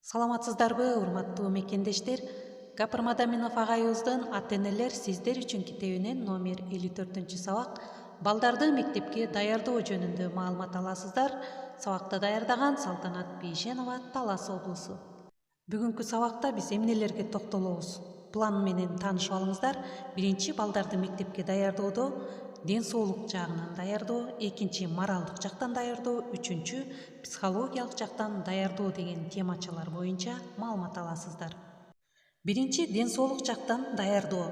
Саламатсыздарбы, урматтуу мекендештер? Гапыр Мадаминов агайыбыздын ата-энелер сиздер үчүн китебинен номер 54 сабак балдарды мектепке даярдоо жөнүндө маалымат аласыздар. Сабакты даярдаган Салтанат Бейшенова, Талас облусу. Бүгүнкү сабакта биз эмнелерге токтолобуз? План менен таанышып алыңыздар. Биринчи, балдарды мектепке даярдоодо ден соолук жагынан даярдоо, экинчи моралдык жактан даярдоо, үчүнчү психологиялык жактан даярдоо деген темачалар боюнча маалымат аласыздар. Биринчи, ден соолук жактан даярдоо.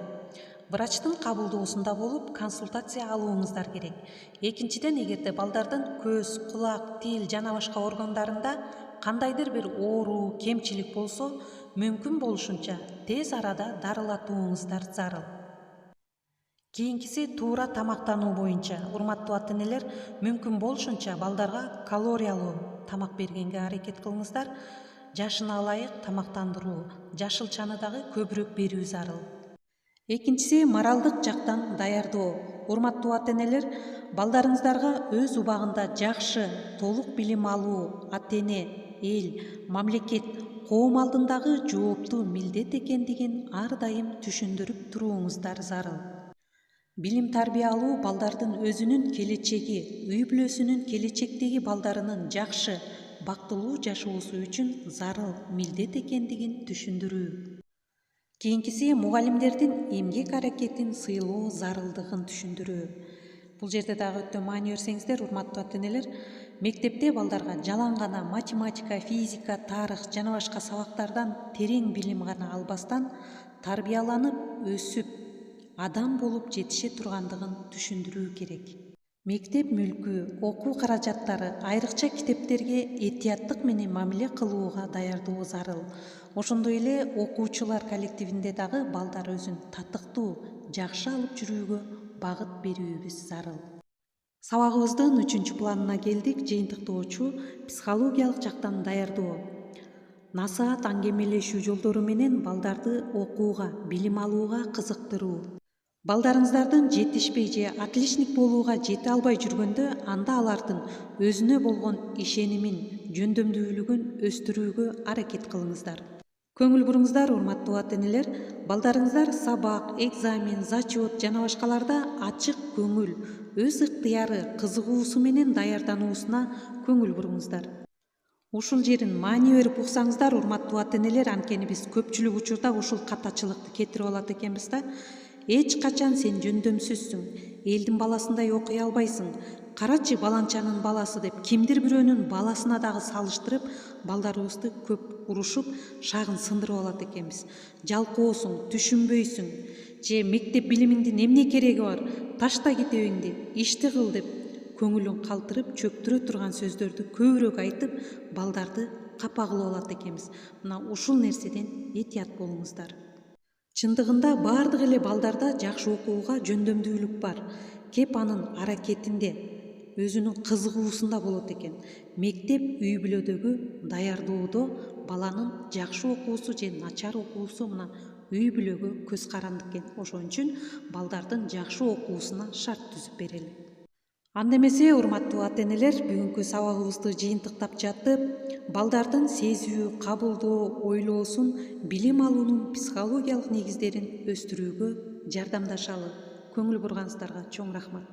Врачтын кабылдоосунда болуп консультация алууңуздар керек. Экинчиден, эгерде балдардын көз, кулак, тил жана башка органдарында кандайдыр бир оору, кемчилик болсо, мүмкүн болушунча тез арада дарылатууңуздар зарыл. Кийинкиси туура тамактануу боюнча. Урматтуу ата-энелер, мүмкүн болушунча балдарга калориялуу тамак бергенге аракет кылыңыздар. Жашына ылайык тамактандыруу, жашылчаны дагы көбүрөөк берүү зарыл. Экинчиси, моралдык жактан даярдоо. Урматтуу ата-энелер, балдарыңыздарга өз убагында жакшы, толук билим алуу ата-эне, эл, мамлекет, коом алдындагы жооптуу милдет экендигин ар дайым түшүндүрүп турууңуздар зарыл. Билим тарбия алуу балдардын өзүнүн келечеги, үй бүлөсүнүн келечектеги балдарынын жакшы, бактылуу жашоосу үчүн зарыл милдет экендигин түшүндүрүү. Кийинкиси, мугалимдердин эмгек аракетин сыйлоо зарылдыгын түшүндүрүү. Бул жерде дагы өтө маани берсеңиздер, урматтуу ата-энелер, мектепте балдарга жалаң гана математика, физика, тарых жана башка сабактардан терең билим гана албастан, тарбияланып, өсүп, адам болуп жетише тургандыгын түшүндүрүү керек. Мектеп мүлкү, окуу каражаттары, айрыкча китептерге этияттык менен мамиле кылууга даярдоо зарыл. Ошондой эле окуучулар коллективинде дагы балдар өзүн татыктуу, жакшы алып жүрүүгө багыт берүүбүз зарыл. Сабагыбыздын 3 планына келдик. Жыйынтыктоочу психологиялык жактан даярдоо. Насаат аңгемелешүү жолдору менен балдарды окууга, билим алууга кызыктыруу. Балдарыңыздардын жетишпей же отличник болууга жете албай жүргөндө, анда алардын өзүнө болгон ишенимин, жөндөмдүүлүгүн өстүрүүгө аракет кылыңыздар. Көңүл буруңуздар, урматтуу ата-энелер, балдарыңыздар сабак, экзамен, зачет жана башкаларда ачык көңүл, өз ыктыяры, кызыгуусу менен даярдануусуна көңүл буруңуздар. Ушул жерин маани берип уксаңыздар, урматтуу ата-энелер, анткени биз көпчүлүк учурда ушул катачылыкты кетирип алат экенбиз да. Эч качан сен жөндөмсүзсүң, элдин баласындай окуй албайсың, карачы баланчанын баласы деп кимдир бирөөнүн баласына дагы салыштырып, балдарыбызды көп урушуп, шагын сындырып алат экенбиз. Жалкоосуң, түшүнбөйсүң, же мектеп билимиңдин эмне кереги бар, ташта китебиңди, ишти кыл деп көңүлүн калтырып, чөктүрө турган сөздөрдү көбүрөөк айтып, балдарды капа кылып алат экенбиз. Мына ушул нерседен этият болуңуздар. Чындыгында баардык эле балдарда жакшы окууга жөндөмдүүлүк бар. Кеп анын аракетинде, өзүнүн кызыгуусунда болот экен. Мектеп үй бүлөдөгү даярдоодо баланын жакшы окуусу же начар окуусу мына үй бүлөгө көз каранды экен. Ошон үчүн балдардын жакшы окуусуна шарт түзүп берели. Анда эмесе, урматтуу ата-энелер, бүгүнкү сабагыбызды жыйынтыктап жатып, балдардын сезүү, кабылдоо, ойлоосун, билим алуунун психологиялык негиздерин өстүрүүгө жардамдашалы. Көңүл бурганыңыздарга чоң рахмат.